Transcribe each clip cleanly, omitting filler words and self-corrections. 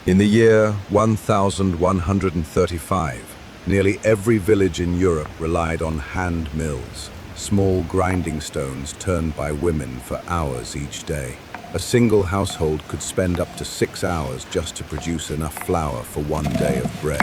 In the year 1135, nearly every village in Europe relied on hand mills, small grinding stones turned by women for hours each day. A single household could spend up to 6 hours just to produce enough flour for one day of bread.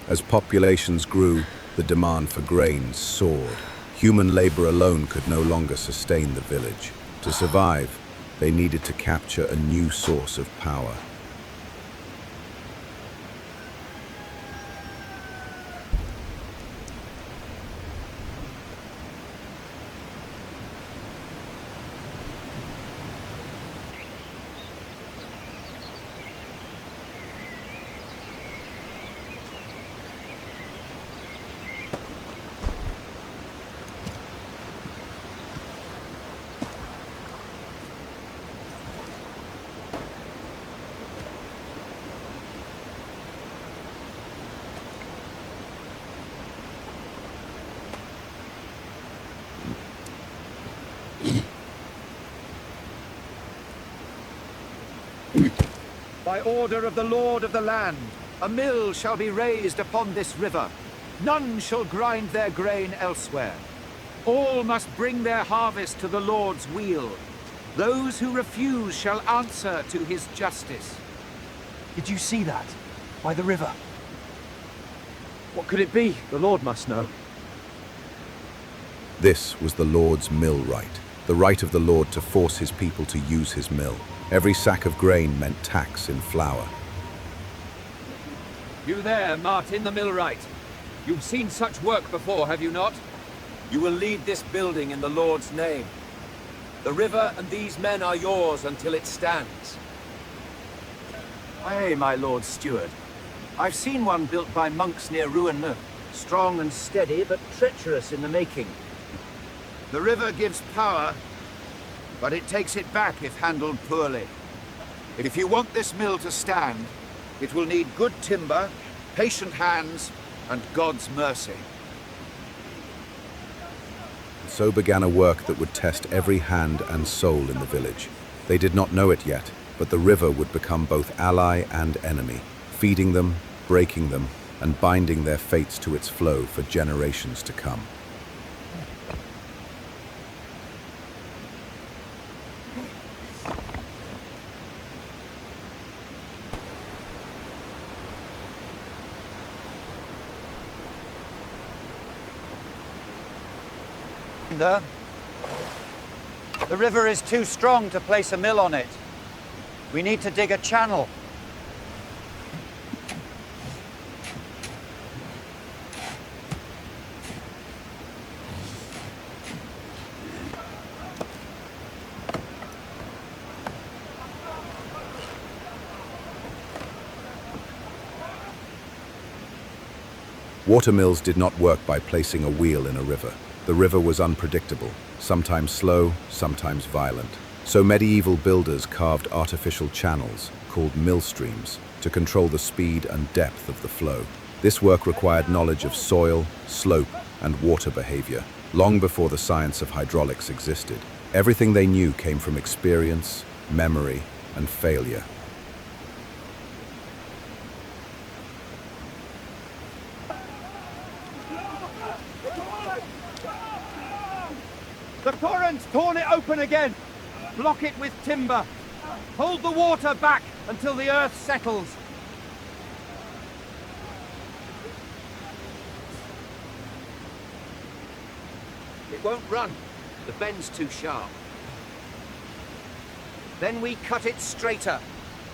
As populations grew, the demand for grains soared. Human labor alone could no longer sustain the village. To survive, they needed to capture a new source of power. By order of the Lord of the land, a mill shall be raised upon this river. None shall grind their grain elsewhere. All must bring their harvest to the Lord's wheel. Those who refuse shall answer to his justice. Did you see that? By the river? What could it be? The Lord must know. This was the Lord's mill right, the right of the Lord to force his people to use his mill. Every sack of grain meant tax in flour. You there, Martin the millwright. You've seen such work before, have you not? You will lead this building in the Lord's name. The river and these men are yours until it stands. Aye, my lord steward. I've seen one built by monks near Watermill. Strong and steady, but treacherous in the making. The river gives power, but it takes it back if handled poorly. If you want this mill to stand, it will need good timber, patient hands, and God's mercy. So began a work that would test every hand and soul in the village. They did not know it yet, but the river would become both ally and enemy, feeding them, breaking them, and binding their fates to its flow for generations to come. The river is too strong to place a mill on it. We need to dig a channel. Watermills did not work by placing a wheel in a river. The river was unpredictable, sometimes slow, sometimes violent. So medieval builders carved artificial channels, called mill streams, to control the speed and depth of the flow. This work required knowledge of soil, slope, and water behavior, long before the science of hydraulics existed. Everything they knew came from experience, memory, and failure. The torrent's torn it open again. Block it with timber. Hold the water back until the earth settles. It won't run. The bend's too sharp. Then we cut it straighter.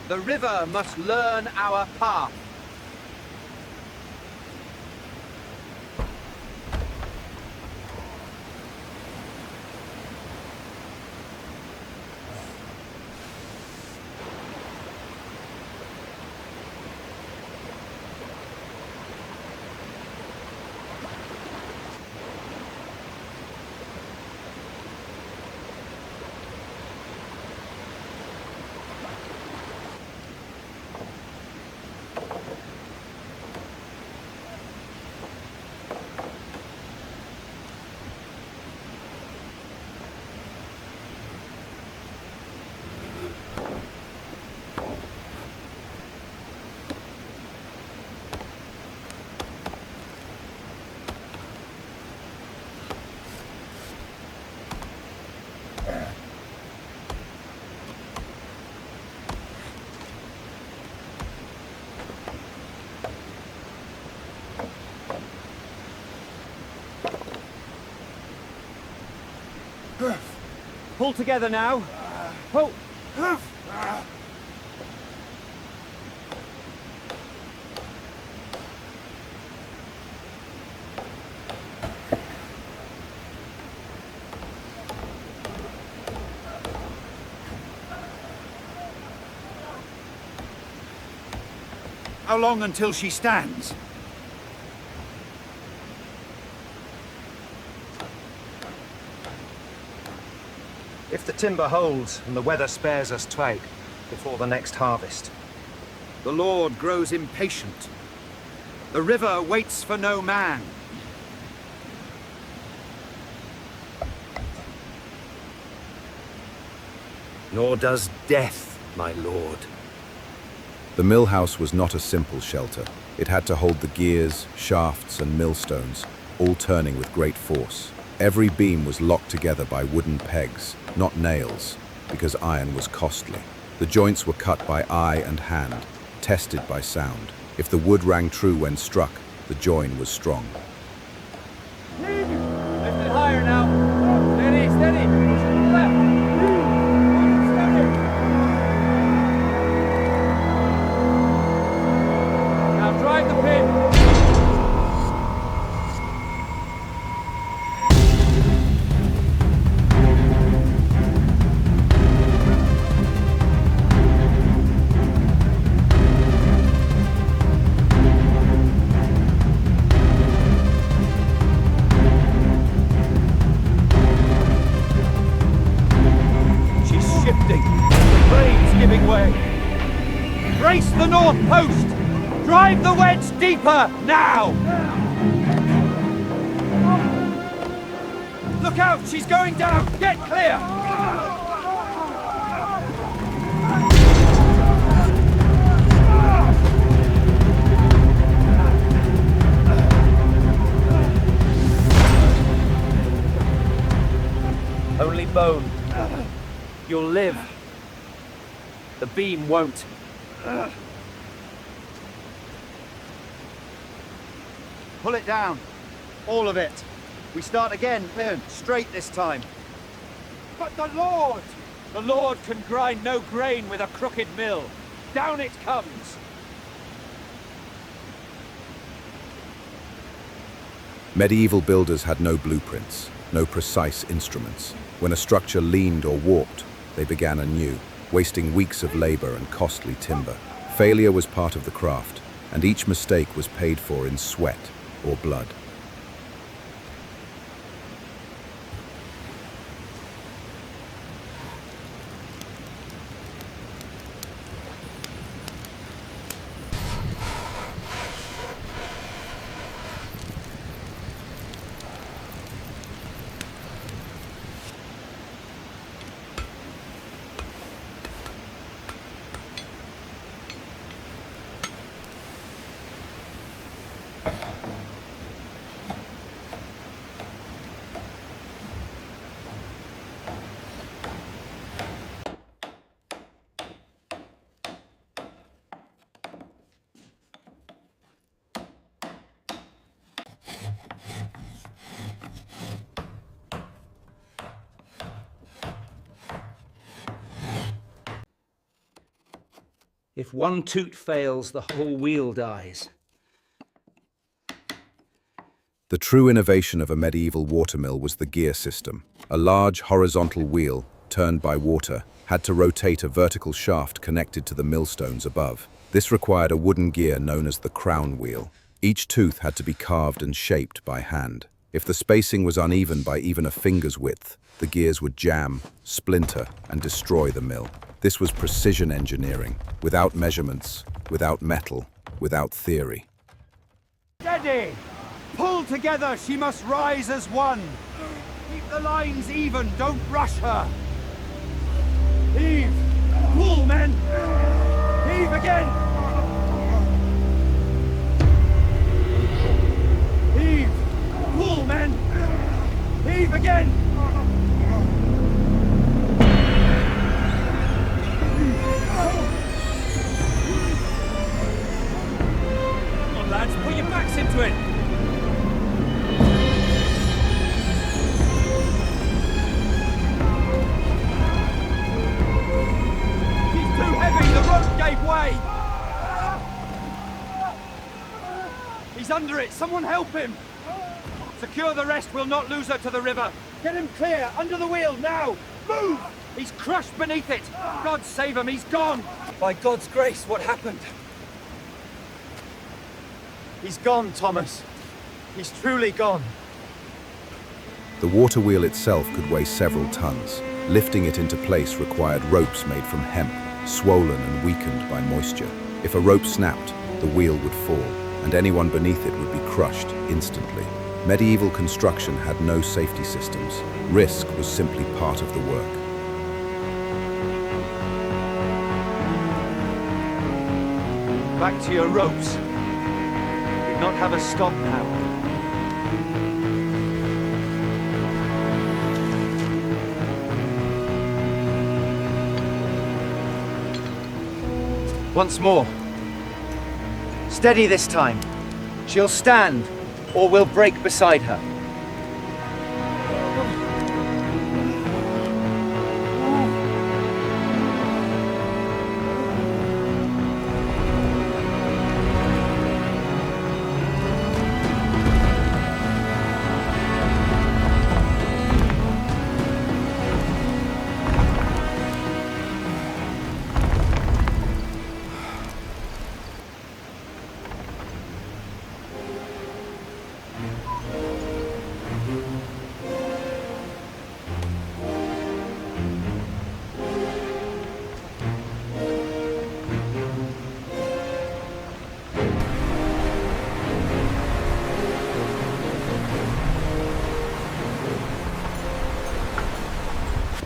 The river must learn our path. Pull together now. Pull. How long until she stands? If the timber holds and the weather spares us twig before the next harvest. The Lord grows impatient. The river waits for no man. Nor does death, my lord. The mill house was not a simple shelter. It had to hold the gears, shafts, and millstones, all turning with great force. Every beam was locked together by wooden pegs, not nails, because iron was costly. The joints were cut by eye and hand, tested by sound. If the wood rang true when struck, the join was strong. Lift it higher now. Steady, steady. Push it to the left. Steady. Now drive the pin. Brace the north post! Drive the wedge deeper, now! Look out, she's going down! Get clear! Only bone. You'll live. The beam won't. Pull it down. All of it. We start again, straight this time. But the Lord! The Lord can grind no grain with a crooked mill. Down it comes. Medieval builders had no blueprints, no precise instruments. When a structure leaned or warped, they began anew, wasting weeks of labor and costly timber. Failure was part of the craft, and each mistake was paid for in sweat or blood. If one toot fails, the whole wheel dies. The true innovation of a medieval watermill was the gear system. A large horizontal wheel, turned by water, had to rotate a vertical shaft connected to the millstones above. This required a wooden gear known as the crown wheel. Each tooth had to be carved and shaped by hand. If the spacing was uneven by even a finger's width, the gears would jam, splinter, and destroy the mill. This was precision engineering, without measurements, without metal, without theory. Steady! Pull together, she must rise as one! Keep the lines even, don't rush her! Heave! Pull, men! Heave again! Heave! Pull, men! Heave again! Come on, lads, put your backs into it. under it! Someone help him! Secure the rest, we'll not lose her to the river! Get him clear! Under the wheel, now! Move! He's crushed beneath it! God save him, he's gone! By God's grace, what happened? He's gone, Thomas. He's truly gone. The water wheel itself could weigh several tons. Lifting it into place required ropes made from hemp, swollen and weakened by moisture. If a rope snapped, the wheel would fall, and anyone beneath it would be crushed instantly. Medieval construction had no safety systems. Risk was simply part of the work. Back to your ropes. Did not have a stop now. Once more. Steady this time. She'll stand, or we'll break beside her.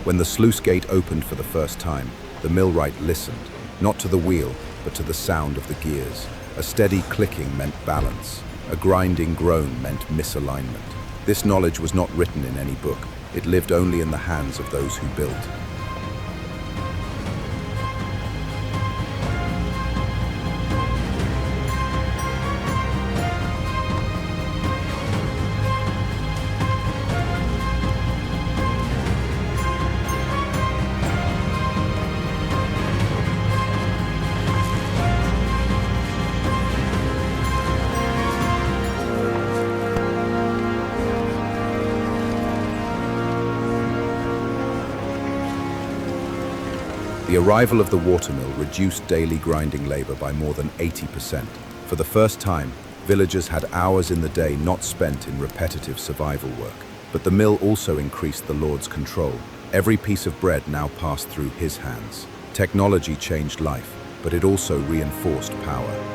When the sluice gate opened for the first time, the millwright listened, not to the wheel, but to the sound of the gears. A steady clicking meant balance. A grinding groan meant misalignment. This knowledge was not written in any book. It lived only in the hands of those who built. The arrival of the watermill reduced daily grinding labor by more than 80%. For the first time, villagers had hours in the day not spent in repetitive survival work. But the mill also increased the Lord's control. Every piece of bread now passed through his hands. Technology changed life, but it also reinforced power.